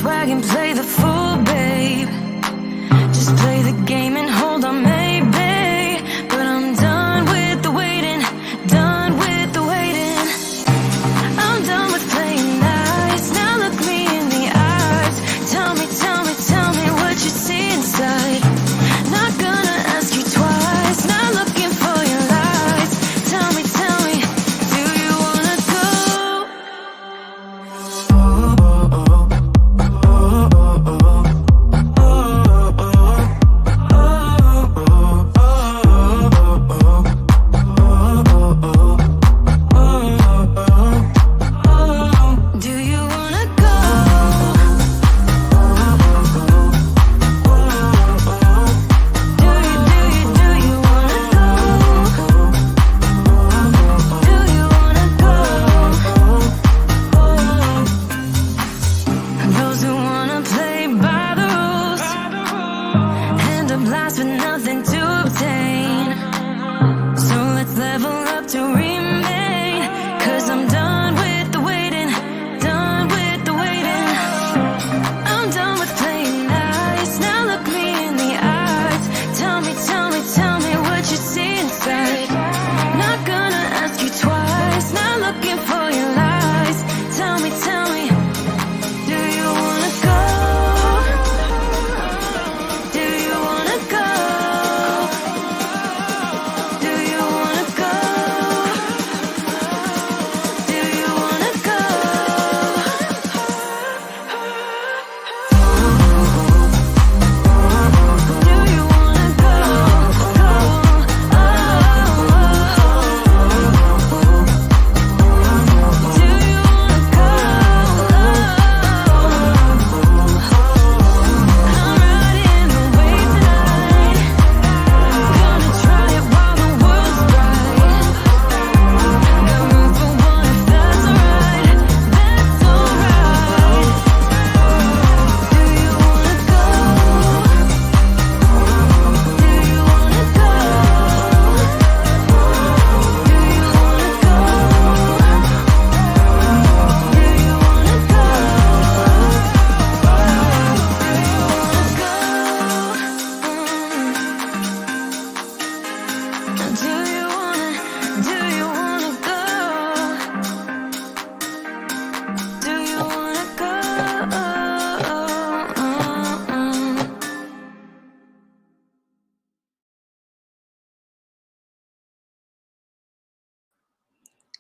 swag and play the fool, babe. Just play the game and hold on, maybe. But I'm done with the waiting, done with the waiting. I'm done with playing nice. Now look me in the eyes. Tell me, tell me, tell me what you see inside. Not gonna ask you twice. Not looking for your lies. Tell me, do you wanna go? Do you wanna go? Do you wanna go? Do you wanna go? Those who wanna play by the rules end up last with nothing to obtain. So let's level up to remain. 'Cause I'm done with the waiting, done with the waiting. I'm done with playing nice. Now look me in the eyes. Tell me, tell me, tell me what you see inside. Not gonna ask you twice. Not looking for your lies. Tell me, do you wanna go? Do you wanna go? Do you wanna go? Do you wanna go? Do you wanna go? Do you wanna go? I'm riding the wave tonight. Gonna try it while the world's bright. Got room for one if that's alright. That's alright. Do you wanna go? Do you wanna go? Do you wanna go? Do you wanna go? Do you wanna go? Do you wanna go?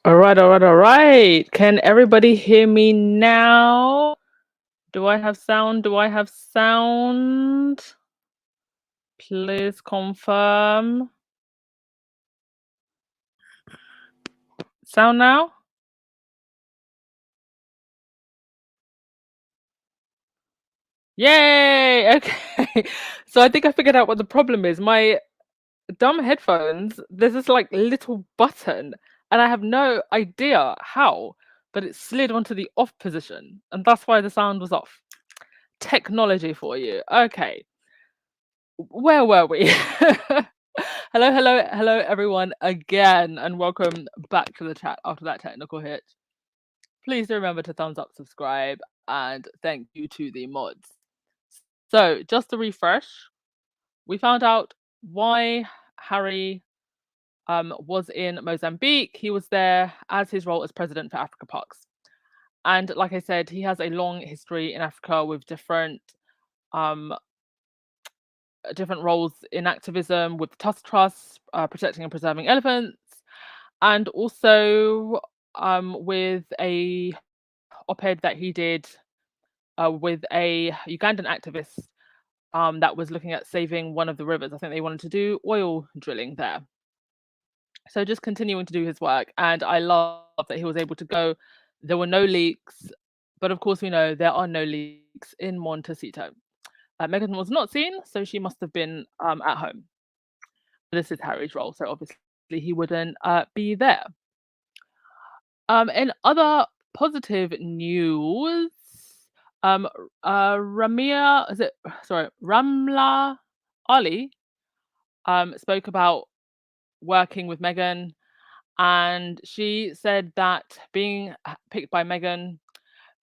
All right. Can everybody hear me now? Do I have sound? Please confirm. Sound now? Yay! Okay. So I think I figured out what the problem is. My dumb headphones, there's this like little button, and I have no idea how, but it slid onto the off position, and that's why the sound was off. Technology for you. Okay. Where were we? Hello, everyone, again, and welcome back to the chat after that technical hit. Please do remember to thumbs up, subscribe, and thank you to the mods. So, just to refresh, we found out why Harry was in Mozambique. He was there as his role as president for Africa Parks. And like I said, he has a long history in Africa with different roles in activism with the Tusk Trust, protecting and preserving elephants, and also with a op-ed that he did with a Ugandan activist that was looking at saving one of the rivers. I think they wanted to do oil drilling there. So just continuing to do his work, and I love that he was able to go. There were no leaks, but of course we know there are no leaks in Montecito. Meghan was not seen, so she must have been at home. This is Harry's role, so obviously he wouldn't be there. In other positive news, Ramla Ali spoke about working with Meghan, and she said that being picked by Meghan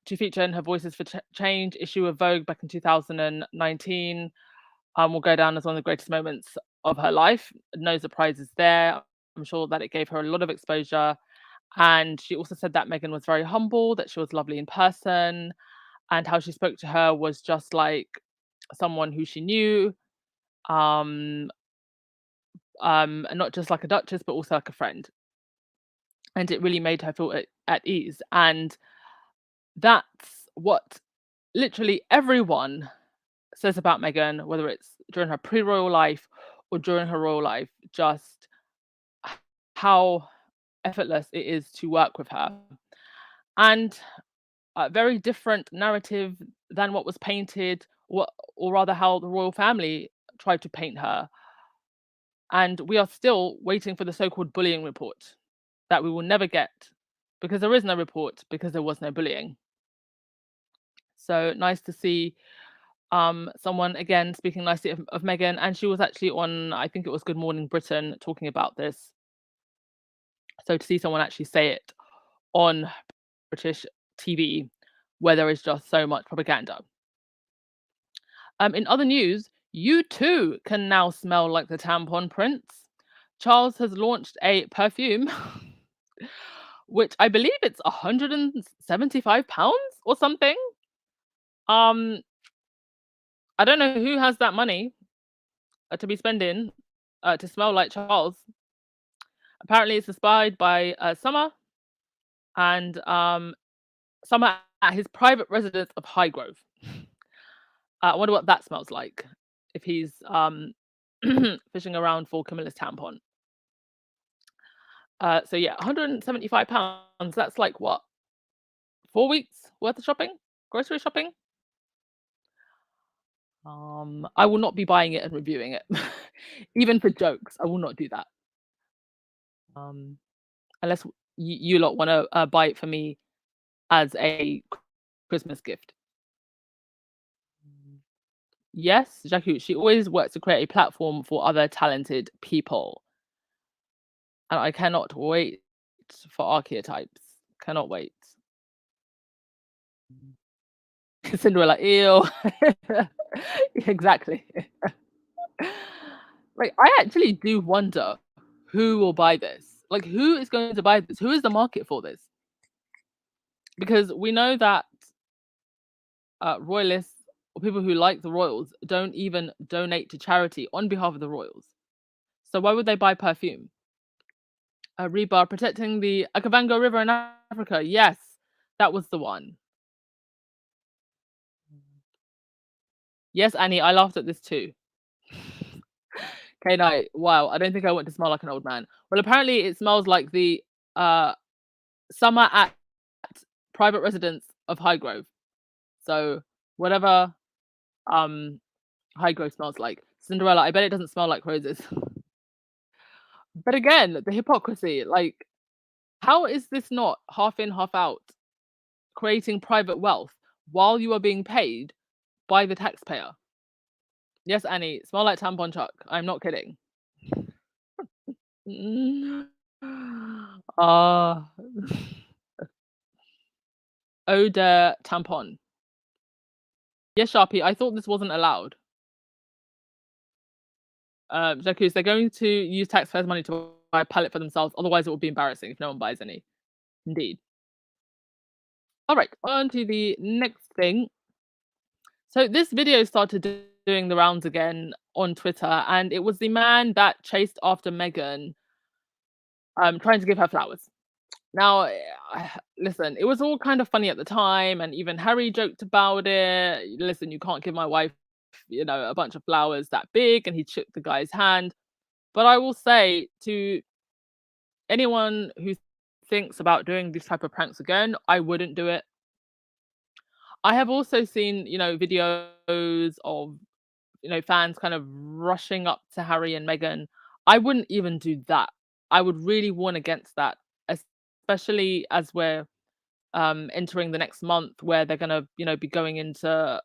to feature in her Voices for Change issue of Vogue back in 2019, will go down as one of the greatest moments of her life. No surprises there. I'm sure that it gave her a lot of exposure. And she also said that Meghan was very humble, that she was lovely in person, and how she spoke to her was just like someone who she knew, um, and not just like a duchess, but also like a friend. And it really made her feel at ease. And that's what literally everyone says about Meghan, whether it's during her pre-royal life or during her royal life, just how effortless it is to work with her. And a very different narrative than what was painted, or rather how the royal family tried to paint her. And we are still waiting for the so-called bullying report that we will never get, because there is no report, because there was no bullying. So nice to see someone again speaking nicely of Meghan, and she was actually on, I think it was Good Morning Britain, talking about this. So to see someone actually say it on British TV, where there is just so much propaganda. In other news, you too can now smell like the tampon prince. Charles has launched a perfume, which I believe it's £175 or something. Um, I don't know who has that money to be spending to smell like Charles. Apparently, it's inspired by Summer, and Summer at his private residence of Highgrove. I wonder what that smells like if he's fishing around for Camilla's tampon. So yeah, £175. That's like what, 4 weeks worth of shopping, grocery shopping. I will not be buying it and reviewing it, even for jokes. I will not do that. Um, unless you lot want to buy it for me as a Christmas gift. Yes, Jackie, she always works to create a platform for other talented people. And I cannot wait for archetypes. Cannot wait. Cinderella, ew. Exactly. Like, I actually do wonder who will buy this. Like, who is going to buy this? Who is the market for this? Because we know that royalists or people who like the royals don't even donate to charity on behalf of the royals. So why would they buy perfume? Rebar protecting the Okavango River in Africa. Yes, that was the one. Yes, Annie, I laughed at this too. Okay, no, wow, I don't think I want to smell like an old man. Well, apparently it smells like the uh, summer at private residence of Highgrove. So whatever Highgrove smells like. Cinderella, I bet it doesn't smell like roses. But again, the hypocrisy, like, how is this not half in, half out, creating private wealth while you are being paid by the taxpayer? Yes, Annie, smell like tampon chuck. I'm not kidding. Mm. Ah, eau de tampon. Yes, Sharpie, I thought this wasn't allowed. Jacques, they're going to use taxpayers' money to buy a palette for themselves. Otherwise, it will be embarrassing if no one buys any. Indeed. All right, on to the next thing. So this video started doing the rounds again on Twitter, and it was the man that chased after Meghan, trying to give her flowers. Now, listen, it was all kind of funny at the time, and even Harry joked about it. Listen, you can't give my wife, a bunch of flowers that big, and he shook the guy's hand. But I will say to anyone who thinks about doing these type of pranks again, I wouldn't do it. I have also seen, videos of, fans kind of rushing up to Harry and Meghan. I wouldn't even do that. I would really warn against that, especially as we're entering the next month where they're gonna, be going into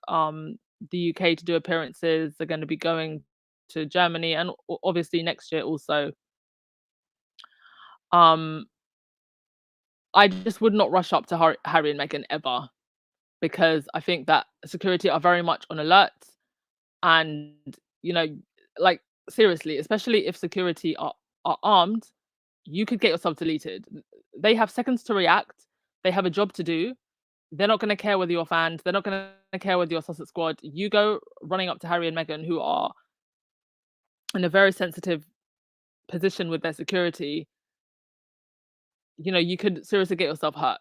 the UK to do appearances. They're going to be going to Germany and obviously next year also. Um, I just would not rush up to Harry and Meghan ever. because I think that security are very much on alert and, you know, like, seriously, especially if security are armed, you could get yourself deleted. They have seconds to react, they have a job to do. They're not gonna care whether you're fans, they're not gonna care whether you're Sussex Squad. You go running up to Harry and Meghan, who are in a very sensitive position with their security, you know, you could seriously get yourself hurt.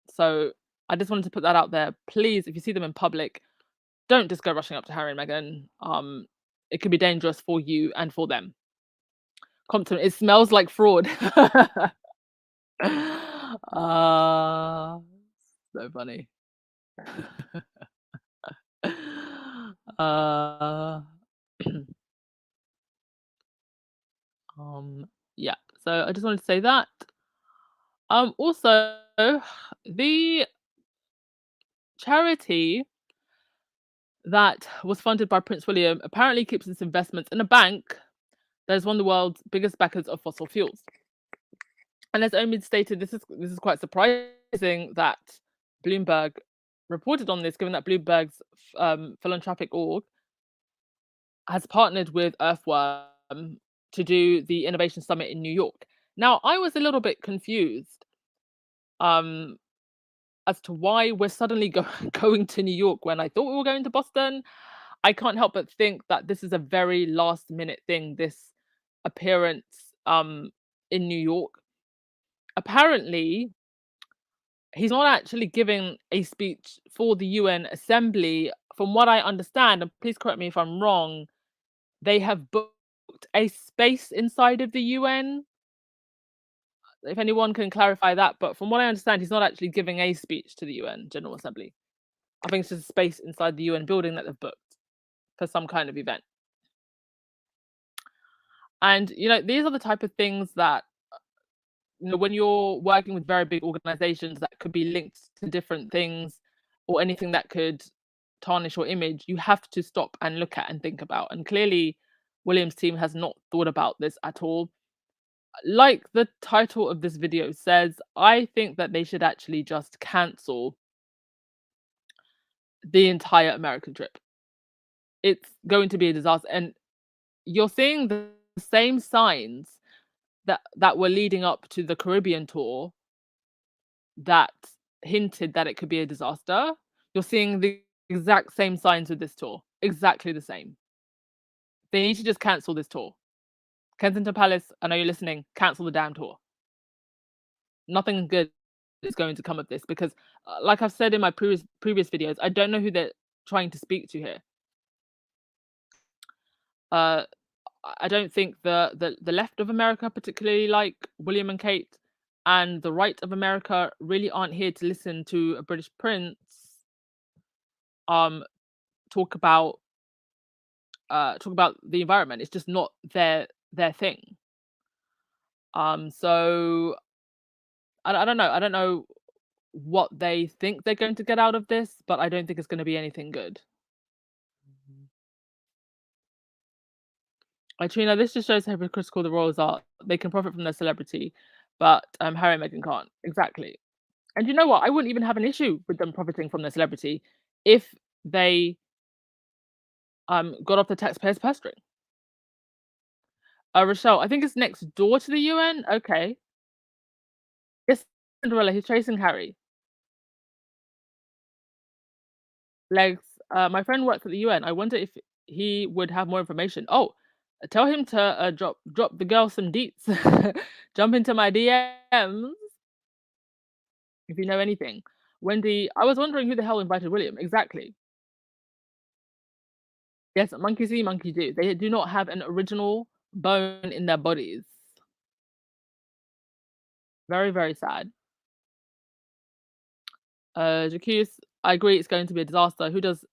So, I just wanted to put that out there. Please, if you see them in public, don't just go rushing up to Harry and Meghan. It could be dangerous for you and for them. Compton, it smells like fraud. Ah, so funny. Uh, um, yeah. So I just wanted to say that. Also, the charity that was funded by Prince William apparently keeps its investments in a bank that is one of the world's biggest backers of fossil fuels. And as Omid stated, this is quite surprising that Bloomberg reported on this, given that Bloomberg's philanthropic org has partnered with Earthworm to do the Innovation Summit in New York. Now, I was a little bit confused um, as to why we're suddenly going to New York when I thought we were going to Boston. I can't help but think that this is a very last minute thing, this appearance in New York. Apparently, he's not actually giving a speech for the UN Assembly. From what I understand, and please correct me if I'm wrong, they have booked a space inside of the UN. If anyone can clarify that, but from what I understand, he's not actually giving a speech to the UN General Assembly. I think it's just a space inside the UN building that they've booked for some kind of event. And you know, these are the type of things that, you know, when you're working with very big organizations that could be linked to different things or anything that could tarnish your image, you have to stop and look at and think about. And clearly, William's team has not thought about this at all. Like the title of this video says, I think that they should actually just cancel the entire American trip. It's going to be a disaster. And you're seeing the same signs that were leading up to the Caribbean tour that hinted that it could be a disaster. You're seeing the exact same signs with this tour. Exactly the same. They need to just cancel this tour. Kensington Palace, I know you're listening, cancel the damn tour. Nothing good is going to come of this because, like I've said in my previous videos, I don't know who they're trying to speak to here. Uh, I don't think the left of America particularly like William and Kate, and the right of America really aren't here to listen to a British prince um talk about the environment. It's just not their thing. So I don't know. I don't know what they think they're going to get out of this, but I don't think it's going to be anything good. Like Trina, this just shows how hypocritical the royals are. They can profit from their celebrity, but Harry and Meghan can't. Exactly. And you know what? I wouldn't even have an issue with them profiting from their celebrity if they got off the taxpayers' purse string. Rochelle, I think it's next door to the UN. Okay. Yes, Cinderella. He's chasing Harry. Legs. My friend works at the UN. I wonder if he would have more information. Oh, tell him to drop the girl some deets. Jump into my DMs if you know anything. Wendy, I was wondering who the hell invited William. Exactly. Yes, monkey see, monkey do. They do not have an original bone in their bodies. Very, very sad. Jacques, I agree it's going to be a disaster. Who does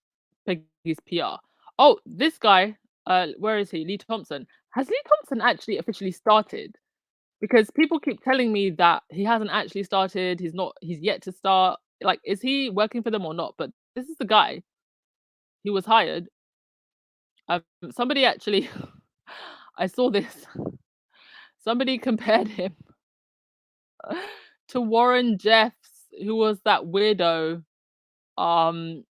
Peggy's PR? Oh, this guy, where is he? Lee Thompson. Has Lee Thompson actually officially started? Because people keep telling me that he hasn't actually started, he's yet to start. Like, is he working for them or not? But this is the guy. He was hired. Somebody actually I saw this. Somebody compared him to Warren Jeffs, who was that weirdo um,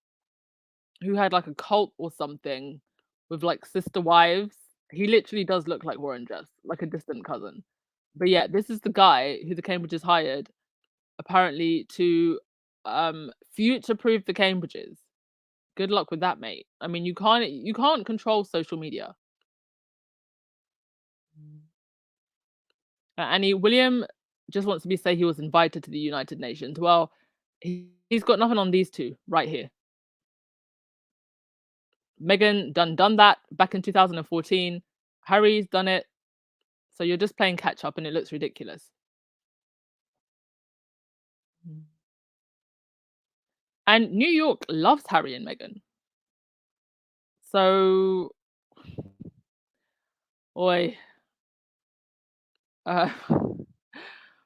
who had like a cult or something with like sister wives. He literally does look like Warren Jeffs, like a distant cousin. But yeah, this is the guy who the Cambridges hired apparently to future proof the Cambridges. Good luck with that, mate. I mean, you can't control social media. William just wants to be say he was invited to the United Nations. Well, he's got nothing on these two right here. Meghan done that back in 2014. Harry's done it. So you're just playing catch up and it looks ridiculous. Mm. And New York loves Harry and Meghan. So, oi, uh,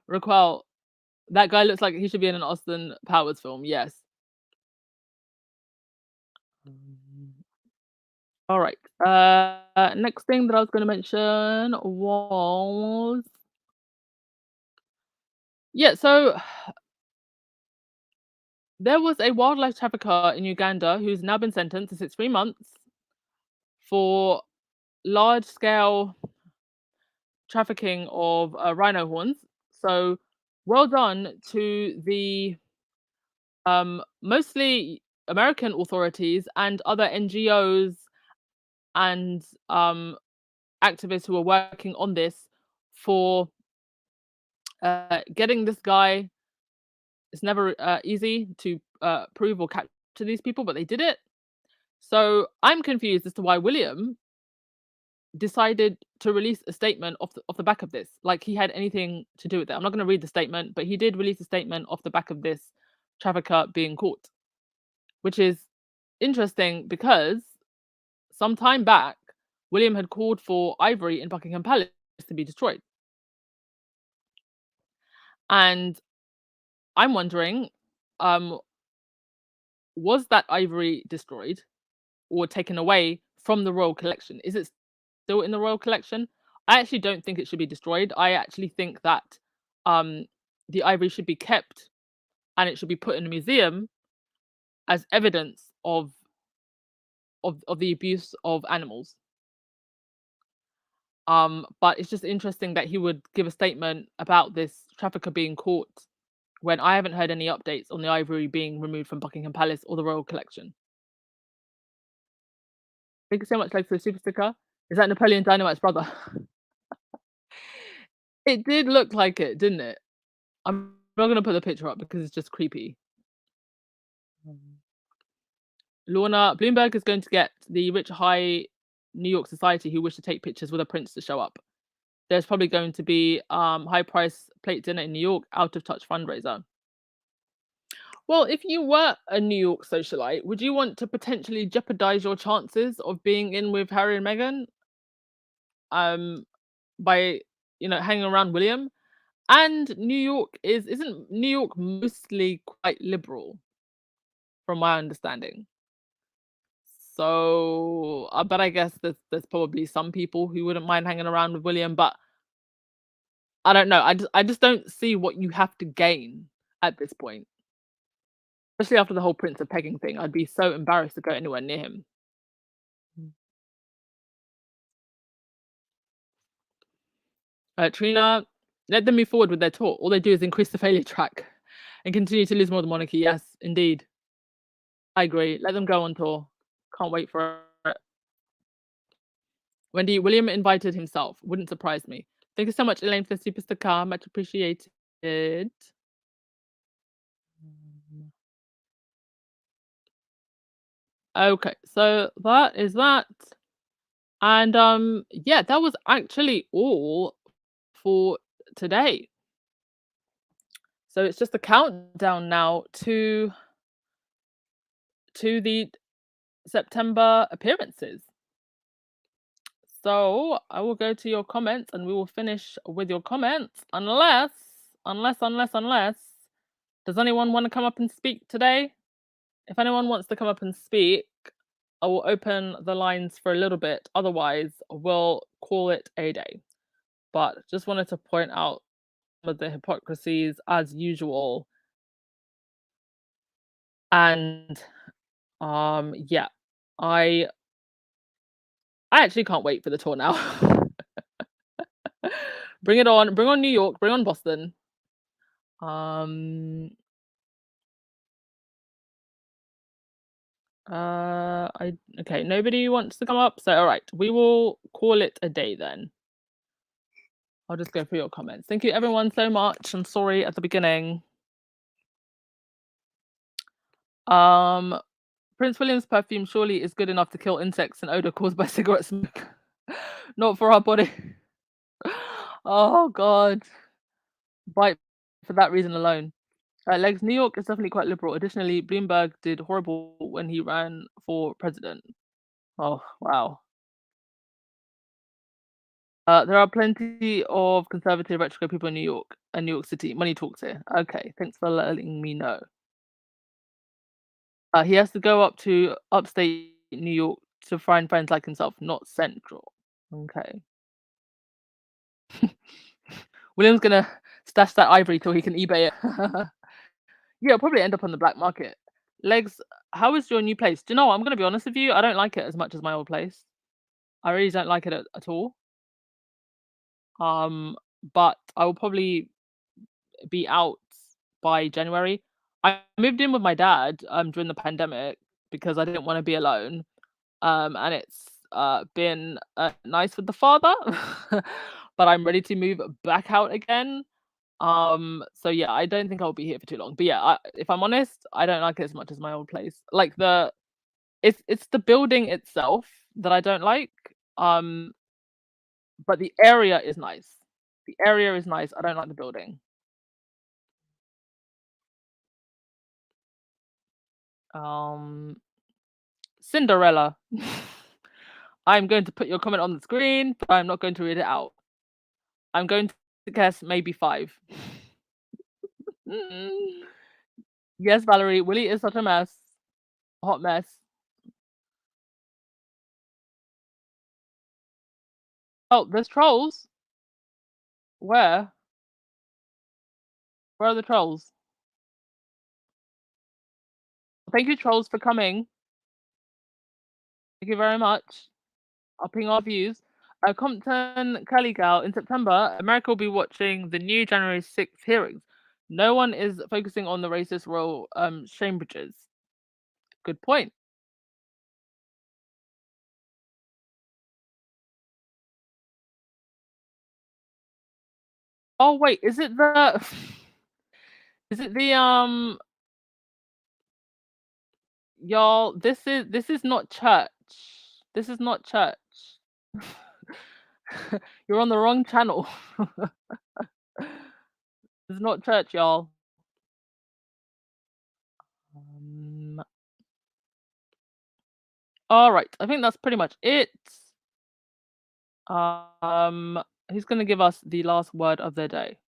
Raquel, that guy looks like he should be in an Austin Powers film. Yes. All right. Next thing that I was going to mention was yeah. So there was a wildlife trafficker in Uganda who's now been sentenced to 3 months for large scale trafficking of rhino horns. So well done to the mostly American authorities and other NGOs and activists who are working on this for getting this guy. It's never easy to prove or capture these people, but they did it. So I'm confused as to why William decided to release a statement off the back of this, like he had anything to do with it. I'm not going to read the statement, but he did release a statement off the back of this trafficker being caught, which is interesting because some time back, William had called for ivory in Buckingham Palace to be destroyed. And I'm wondering, um, was that ivory destroyed or taken away from the royal collection? Is it still in the royal collection? I actually don't think it should be destroyed. I actually think that um, the ivory should be kept and it should be put in a museum as evidence of the abuse of animals. But it's just interesting that he would give a statement about this trafficker being caught when I haven't heard any updates on the ivory being removed from Buckingham Palace or the royal collection. Thank you so much, like, for the super sticker. Is that Napoleon Dynamite's brother? It did look like it, didn't it? I'm not gonna put the picture up because it's just creepy. Mm. Lorna, Bloomberg is going to get the rich high New York society who wish to take pictures with a prince to show up. There's probably going to be high price plate dinner in New York, out of touch fundraiser. Well, if you were a New York socialite, would you want to potentially jeopardize your chances of being in with Harry and Meghan um by hanging around William? And New York isn't New York mostly quite liberal from my understanding. So, but I guess there's probably some people who wouldn't mind hanging around with William, but I don't know. I just don't see what you have to gain at this point, especially after the whole Prince of Pegging thing. I'd be so embarrassed to go anywhere near him. Mm. Trina, let them move forward with their tour. All they do is increase the failure track and continue to lose more of the monarchy. Yes, indeed. I agree. Let them go on tour. Can't wait for it. Wendy, William invited himself. Wouldn't surprise me. Thank you so much, Elaine, for the super sticker. Much appreciated. Okay, so that is that. And yeah, that was actually all for today. So it's just a countdown now to the September appearances. So I will go to your comments and we will finish with your comments unless does anyone want to come up and speak today? If anyone wants to come up and speak, I will open the lines for a little bit. Otherwise, we'll call it a day. But just wanted to point out some of the hypocrisies as usual. And yeah, I actually can't wait for the tour now. Bring it on, bring on New York, bring on Boston. Um I okay, nobody wants to come up. So all right, we will call it a day then. I'll just go through your comments. Thank you everyone so much. I'm sorry at the beginning. Um Prince William's perfume surely is good enough to kill insects and odor caused by cigarette smoke. Not for our body. Oh god. Bite for that reason alone. Legs, New York is definitely quite liberal. Additionally, Bloomberg did horrible when he ran for president. Oh, wow. There are plenty of conservative retro people in New York and New York City. Money talks here. Okay, thanks for letting me know. He has to go up to upstate New York to find friends like himself, not central. Okay. William's gonna stash that ivory till he can eBay it. Yeah, it'll probably end up on the black market. Legs, how is your new place? Do you know what? I'm gonna be honest with you. I don't like it as much as my old place. I really don't like it at all. But I will probably be out by January. I moved in with my dad during the pandemic because I didn't want to be alone. And it's been nice with the father, but I'm ready to move back out again. So yeah, I don't think I'll be here for too long. But yeah, if I'm honest, I don't like it as much as my old place. Like it's the building itself that I don't like. But the area is nice. The area is nice. I don't like the building. Um, Cinderella. I'm going to put your comment on the screen, but I'm not going to read it out. I'm going to guess maybe 5. Yes, Valerie, Willie is such a mess. A hot mess. Oh, there's trolls. Where? Where are the trolls? Thank you, trolls, for coming. Thank you very much. Upping our views. Compton Caligal in September, America will be watching the new January 6th hearings. No one is focusing on the racist Royal Chambridges. Good point. Oh wait, is it the is it the y'all, this is not church. This is not church. You're on the wrong channel. This is not church, y'all. Um, all right, I think that's pretty much it. Um, who's gonna give us the last word of the day?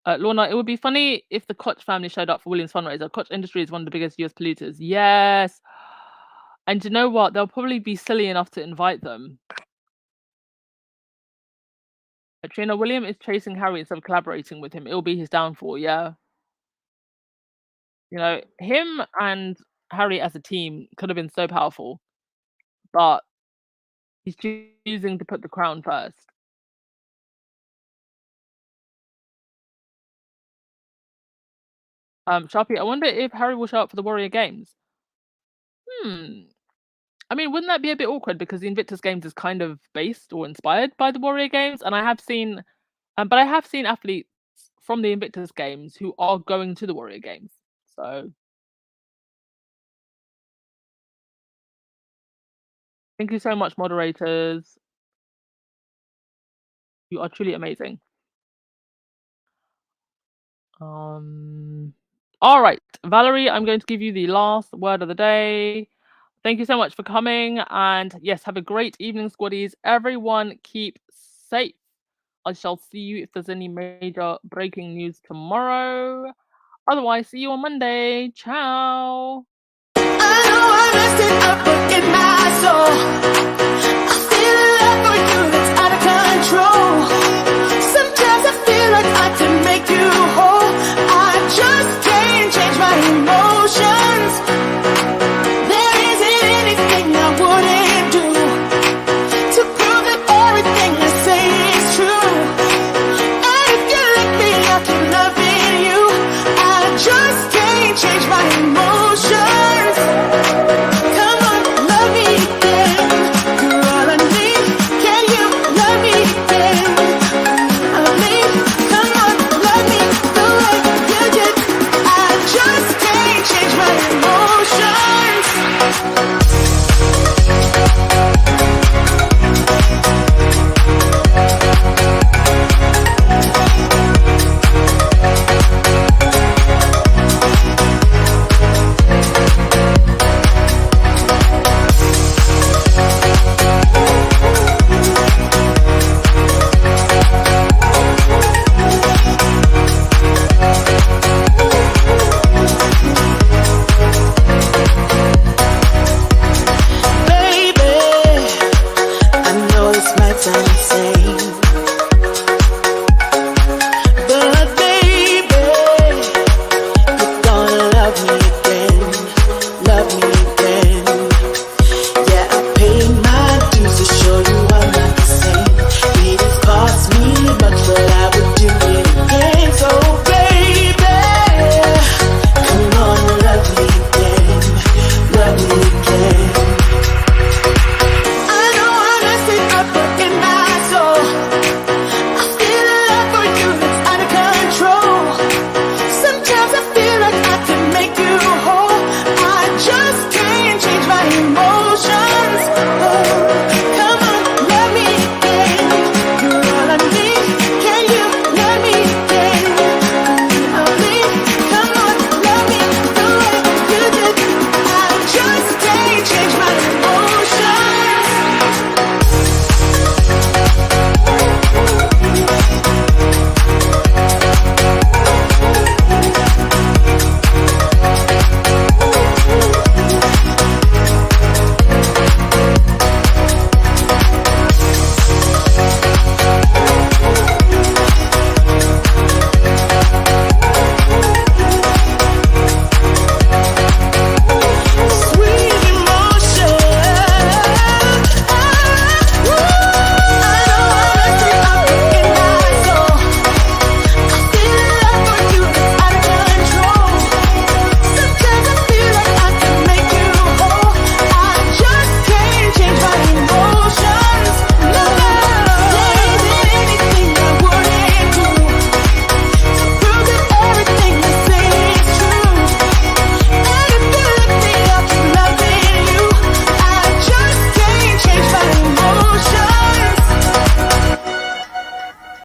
Lorna, it would be funny if the Koch family showed up for Williams fundraiser. Koch Industry is one of the biggest US polluters. Yes. And you know what? They'll probably be silly enough to invite them. Trina, William is chasing Harry instead of collaborating with him. It'll be his downfall, yeah. You know, him and Harry as a team could have been so powerful, but he's choosing to put the crown first. Sharpie, I wonder if Harry will show up for the Warrior Games. I mean, wouldn't that be a bit awkward because the Invictus Games is kind of based or inspired by the Warrior Games? And I have seen, but I have seen athletes from the Invictus Games who are going to the Warrior Games. So thank you so much, moderators. You are truly amazing. All right, Valerie, I'm going to give you the last word of the day. Thank you so much for coming, and yes, have a great evening, squaddies. Everyone keep safe. I shall see you if there's any major breaking news tomorrow. Otherwise, see you on Monday. Ciao. I know I messed it up, but in my soul, I feel a love for you that's out of control. Sometimes I feel like I can make you whole. I just can't change my Don't say